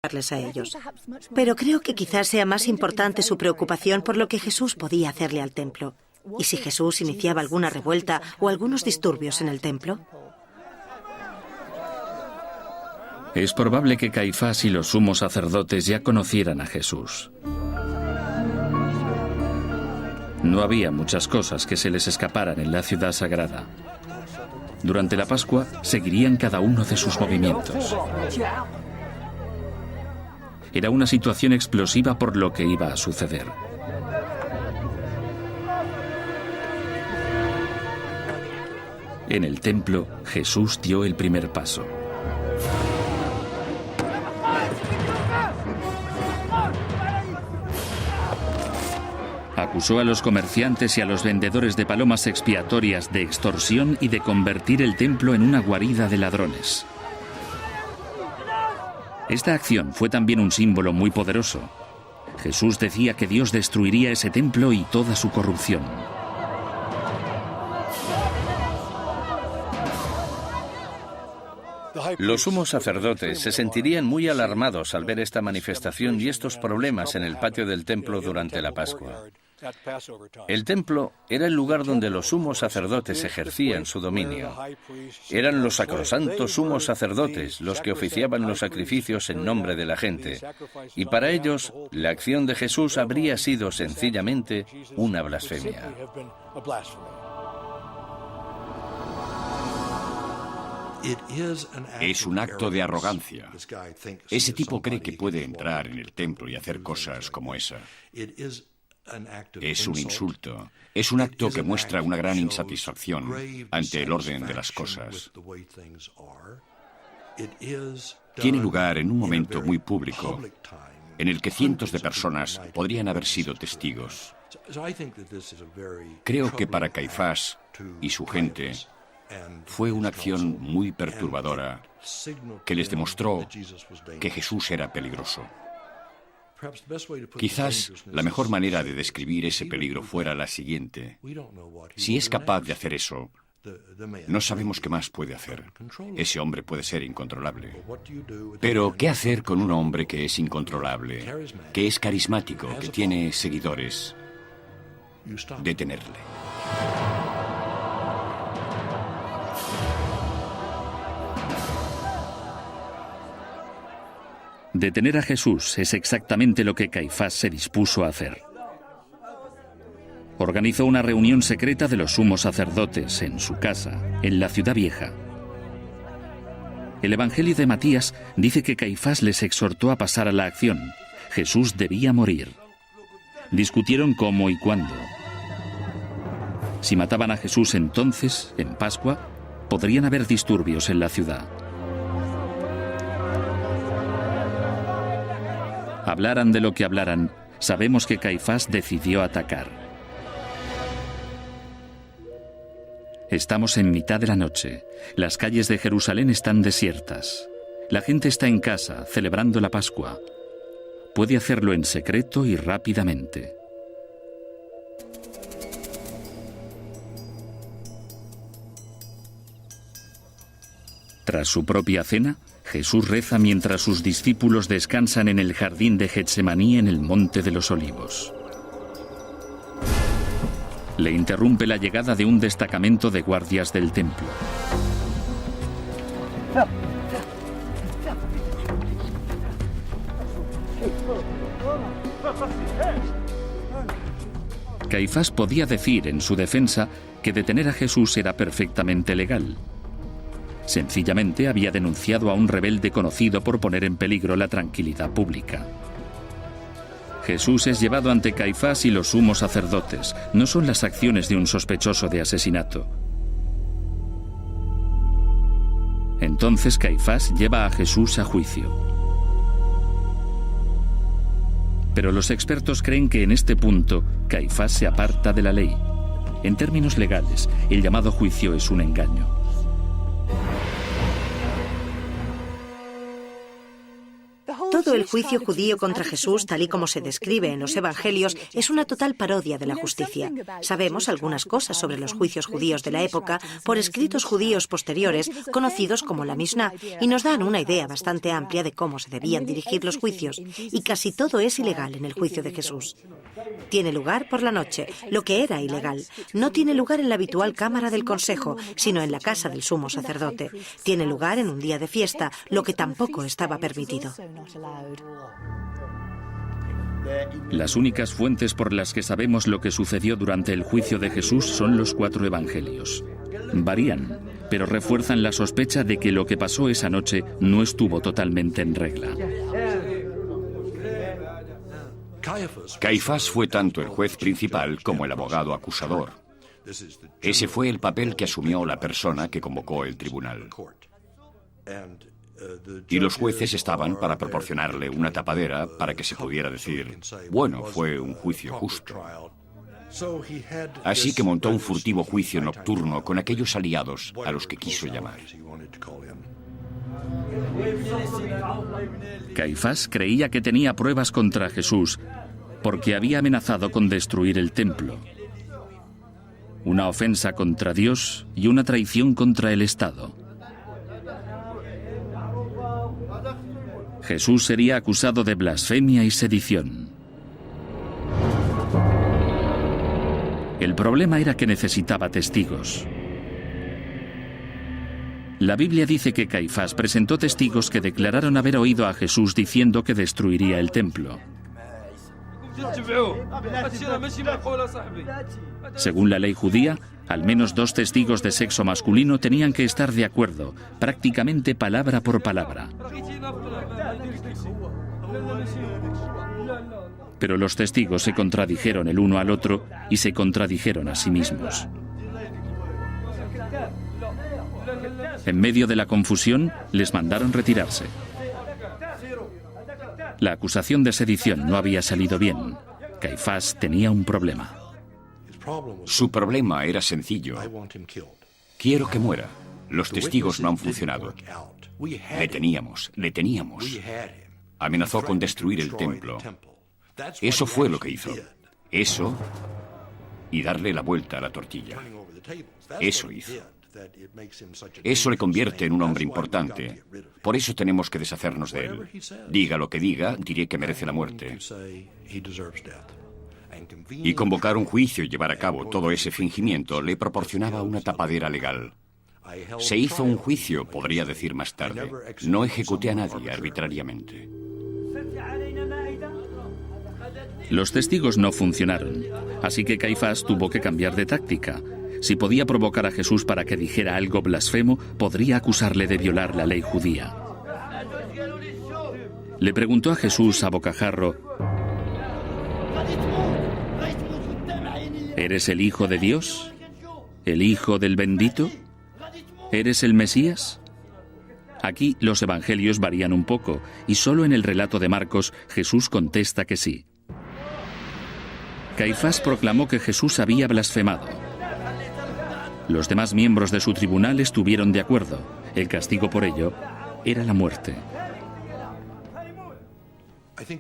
a ellos. Pero creo que quizás sea más importante su preocupación por lo que Jesús podía hacerle al templo. ¿Y si Jesús iniciaba alguna revuelta o algunos disturbios en el templo? Es probable que Caifás y los sumos sacerdotes ya conocieran a Jesús. No había muchas cosas que se les escaparan en la ciudad sagrada. Durante la Pascua seguirían cada uno de sus movimientos. Era una situación explosiva por lo que iba a suceder. En el templo, Jesús dio el primer paso. Acusó a los comerciantes y a los vendedores de palomas expiatorias de extorsión y de convertir el templo en una guarida de ladrones. Esta acción fue también un símbolo muy poderoso. Jesús decía que Dios destruiría ese templo y toda su corrupción. Los sumos sacerdotes se sentirían muy alarmados al ver esta manifestación y estos problemas en el patio del templo durante la Pascua. El templo era el lugar donde los sumos sacerdotes ejercían su dominio. Eran los sacrosantos sumos sacerdotes los que oficiaban los sacrificios en nombre de la gente, y para ellos la acción de Jesús habría sido sencillamente una blasfemia. Es un acto de arrogancia. Ese tipo cree que puede entrar en el templo y hacer cosas como esa. Es un insulto. Es un acto que muestra una gran insatisfacción ante el orden de las cosas. Tiene lugar en un momento muy público, en el que cientos de personas podrían haber sido testigos. Creo que para Caifás y su gente fue una acción muy perturbadora que les demostró que Jesús era peligroso. Quizás la mejor manera de describir ese peligro fuera la siguiente. Si es capaz de hacer eso, no sabemos qué más puede hacer. Ese hombre puede ser incontrolable. Pero, ¿qué hacer con un hombre que es incontrolable, que es carismático, que tiene seguidores? Detenerle. Detener a Jesús es exactamente lo que Caifás se dispuso a hacer. Organizó una reunión secreta de los sumos sacerdotes en su casa, en la Ciudad Vieja. El Evangelio de Matías dice que Caifás les exhortó a pasar a la acción. Jesús debía morir. Discutieron cómo y cuándo. Si mataban a Jesús entonces, en Pascua, podrían haber disturbios en la ciudad. Hablaran de lo que hablaran, sabemos que Caifás decidió atacar. Estamos en mitad de la noche. Las calles de Jerusalén están desiertas. La gente está en casa, celebrando la Pascua. Puede hacerlo en secreto y rápidamente. Tras su propia cena, Jesús reza mientras sus discípulos descansan en el jardín de Getsemaní en el Monte de los Olivos. Le interrumpe la llegada de un destacamento de guardias del templo. Caifás podía decir en su defensa que detener a Jesús era perfectamente legal. Sencillamente había denunciado a un rebelde conocido por poner en peligro la tranquilidad pública. Jesús es llevado ante Caifás y los sumos sacerdotes. No son las acciones de un sospechoso de asesinato. Entonces Caifás lleva a Jesús a juicio. Pero los expertos creen que en este punto Caifás se aparta de la ley. En términos legales, el llamado juicio es un engaño. Todo el juicio judío contra Jesús, tal y como se describe en los Evangelios, es una total parodia de la justicia. Sabemos algunas cosas sobre los juicios judíos de la época por escritos judíos posteriores, conocidos como la Misná, y nos dan una idea bastante amplia de cómo se debían dirigir los juicios, y casi todo es ilegal en el juicio de Jesús. Tiene lugar por la noche, lo que era ilegal. No tiene lugar en la habitual cámara del consejo, sino en la casa del sumo sacerdote. Tiene lugar en un día de fiesta, lo que tampoco estaba permitido. Las únicas fuentes por las que sabemos lo que sucedió durante el juicio de Jesús son los 4 evangelios. Varían, pero refuerzan la sospecha de que lo que pasó esa noche no estuvo totalmente en regla. Caifás fue tanto el juez principal como el abogado acusador. Ese fue el papel que asumió la persona que convocó el tribunal. Y los jueces estaban para proporcionarle una tapadera para que se pudiera decir, bueno, fue un juicio justo. Así que montó un furtivo juicio nocturno con aquellos aliados a los que quiso llamar. Caifás creía que tenía pruebas contra Jesús porque había amenazado con destruir el templo. Una ofensa contra Dios y una traición contra el Estado. Jesús sería acusado de blasfemia y sedición. El problema era que necesitaba testigos. La Biblia dice que Caifás presentó testigos que declararon haber oído a Jesús diciendo que destruiría el templo. Según la ley judía, al menos 2 testigos de sexo masculino tenían que estar de acuerdo, prácticamente palabra por palabra. Pero los testigos se contradijeron el uno al otro y se contradijeron a sí mismos. En medio de la confusión, les mandaron retirarse. La acusación de sedición no había salido bien. Caifás tenía un problema. Su problema era sencillo. Quiero que muera. Los testigos no han funcionado. Le teníamos. Amenazó con destruir el templo. Eso fue lo que hizo. Eso y darle la vuelta a la tortilla. Eso hizo. Eso le convierte en un hombre importante. Por eso tenemos que deshacernos de él. Diga lo que diga, diré que merece la muerte. Y convocar un juicio y llevar a cabo todo ese fingimiento le proporcionaba una tapadera legal. Se hizo un juicio, podría decir más tarde. No ejecuté a nadie arbitrariamente. Los testigos no funcionaron, así que Caifás tuvo que cambiar de táctica. Si podía provocar a Jesús para que dijera algo blasfemo, podría acusarle de violar la ley judía. Le preguntó a Jesús a bocajarro, ¿eres el Hijo de Dios? ¿El Hijo del Bendito? ¿Eres el Mesías? Aquí los evangelios varían un poco, y solo en el relato de Marcos Jesús contesta que sí. Caifás proclamó que Jesús había blasfemado. Los demás miembros de su tribunal estuvieron de acuerdo. El castigo por ello era la muerte.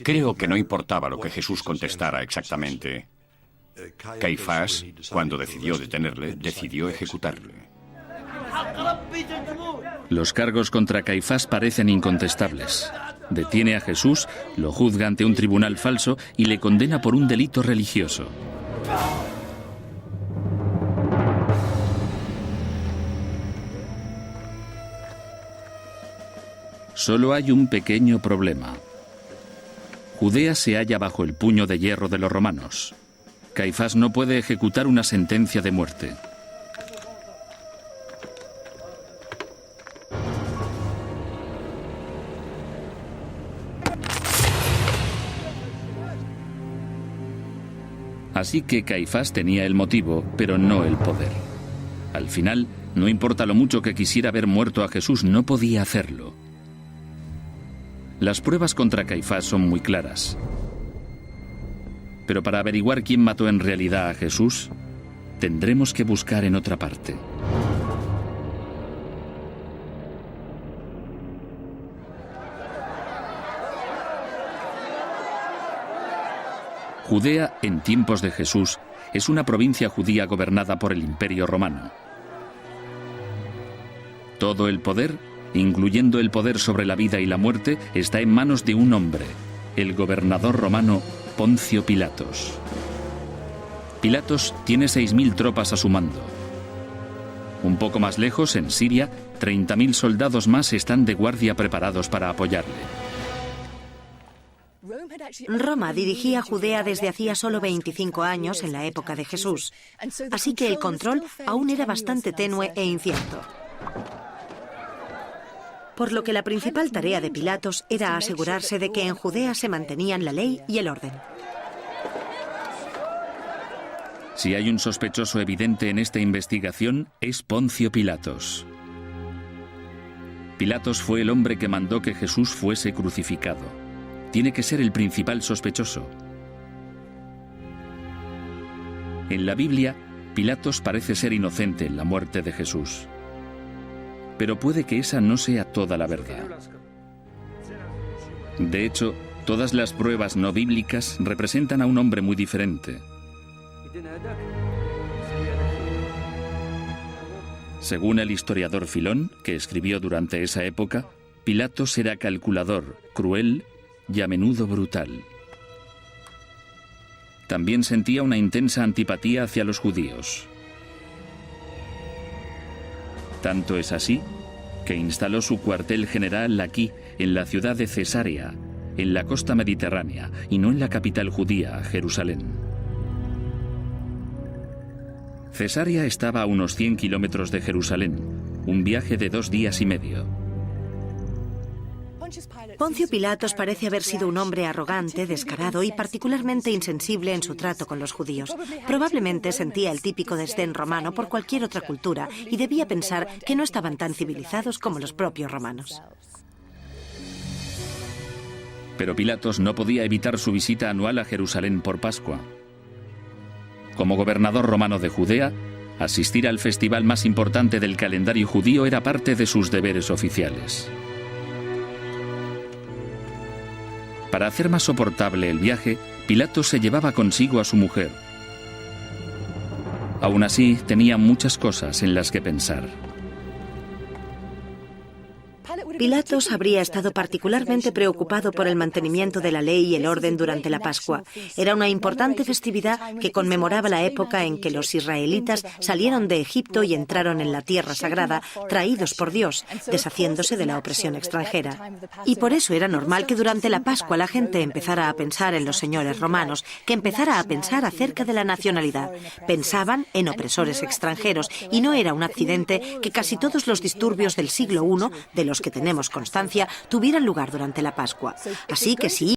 Creo que no importaba lo que Jesús contestara exactamente. Caifás, cuando decidió detenerle, decidió ejecutarle. Los cargos contra Caifás parecen incontestables. Detiene a Jesús, lo juzga ante un tribunal falso y le condena por un delito religioso. Solo hay un pequeño problema. Judea se halla bajo el puño de hierro de los romanos. Caifás no puede ejecutar una sentencia de muerte. Así que Caifás tenía el motivo, pero no el poder. Al final, no importa lo mucho que quisiera haber muerto a Jesús, no podía hacerlo. Las pruebas contra Caifás son muy claras. Pero para averiguar quién mató en realidad a Jesús, tendremos que buscar en otra parte. Judea, en tiempos de Jesús, es una provincia judía gobernada por el Imperio Romano. Todo el poder, incluyendo el poder sobre la vida y la muerte, está en manos de un hombre, el gobernador romano Poncio Pilatos. Pilatos tiene 6.000 tropas a su mando. Un poco más lejos, en Siria, 30.000 soldados más están de guardia preparados para apoyarle. Roma dirigía Judea desde hacía solo 25 años en la época de Jesús, así que el control aún era bastante tenue e incierto. Por lo que la principal tarea de Pilatos era asegurarse de que en Judea se mantenían la ley y el orden. Si hay un sospechoso evidente en esta investigación, es Poncio Pilatos. Pilatos fue el hombre que mandó que Jesús fuese crucificado. Tiene que ser el principal sospechoso. En la Biblia, Pilatos parece ser inocente en la muerte de Jesús. Pero puede que esa no sea toda la verdad. De hecho, todas las pruebas no bíblicas representan a un hombre muy diferente. Según el historiador Filón, que escribió durante esa época, Pilatos era calculador, cruel y a menudo brutal. También sentía una intensa antipatía hacia los judíos. Tanto es así que instaló su cuartel general aquí, en la ciudad de Cesarea, en la costa mediterránea, y no en la capital judía, Jerusalén. Cesarea estaba a unos 100 kilómetros de Jerusalén, un viaje de 2 días y medio. Poncio Pilatos parece haber sido un hombre arrogante, descarado y particularmente insensible en su trato con los judíos. Probablemente sentía el típico desdén romano por cualquier otra cultura y debía pensar que no estaban tan civilizados como los propios romanos. Pero Pilatos no podía evitar su visita anual a Jerusalén por Pascua. Como gobernador romano de Judea, asistir al festival más importante del calendario judío era parte de sus deberes oficiales. Para hacer más soportable el viaje, Pilatos se llevaba consigo a su mujer. Aún así, tenía muchas cosas en las que pensar. Pilatos habría estado particularmente preocupado por el mantenimiento de la ley y el orden durante la Pascua. Era una importante festividad que conmemoraba la época en que los israelitas salieron de Egipto y entraron en la tierra sagrada, traídos por Dios, deshaciéndose de la opresión extranjera. Y por eso era normal que durante la Pascua la gente empezara a pensar en los señores romanos, que empezara a pensar acerca de la nacionalidad. Pensaban en opresores extranjeros y no era un accidente que casi todos los disturbios del siglo I, de los que tenemos constancia, tuvieran lugar durante la Pascua. Así que sí,